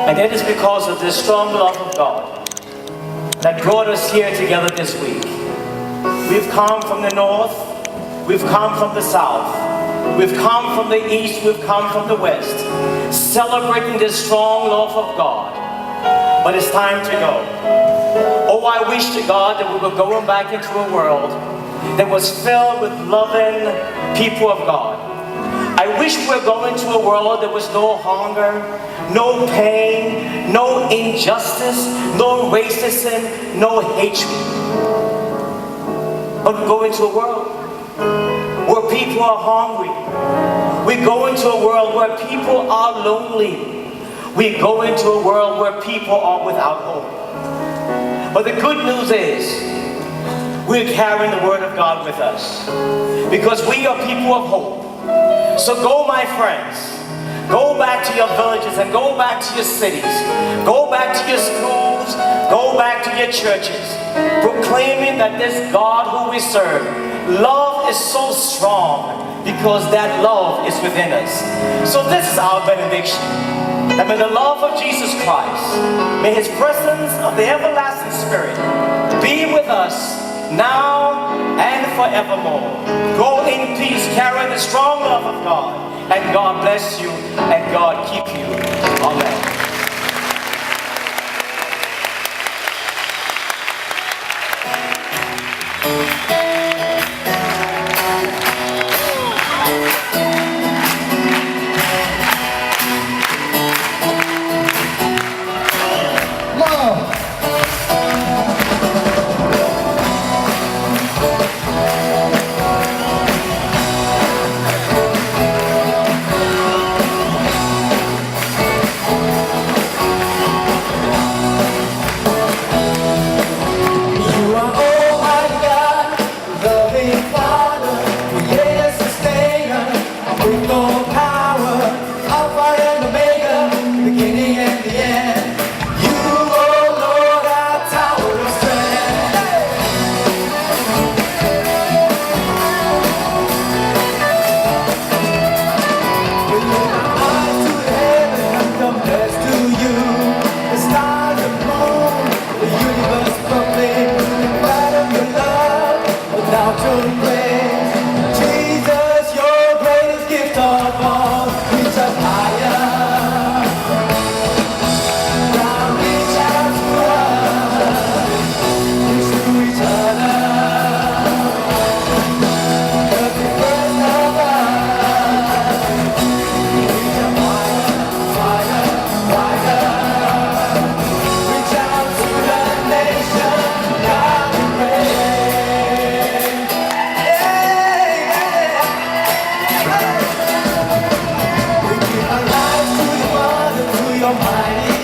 And it is because of this strong love of God that brought us here together this week. We've come from the north, we've come from the south, we've come from the east, we've come from the west, celebrating this strong love of God. But it's time to go. Oh, I wish to God that we were going back into a world that was filled with loving people of God. I wish we were going to a world that was no hunger, no pain, no injustice, no racism, no hatred. But we go into a world where people are hungry. We go into a world where people are lonely. We go into a world where people are without hope. But the good news is, we're carrying the Word of God with us. Because we are people of hope. So go, my friends. Go back to your villages and go back to your cities. Go back to your schools. Go back to your churches. Proclaiming that this God who we serve, love is so strong because that love is within us. So this is our benediction. That may the love of Jesus Christ, may His presence of the everlasting Spirit be with us now and forevermore. Go in peace, carry the strong love of God, and God bless you and God keep you. Amen. Your mind.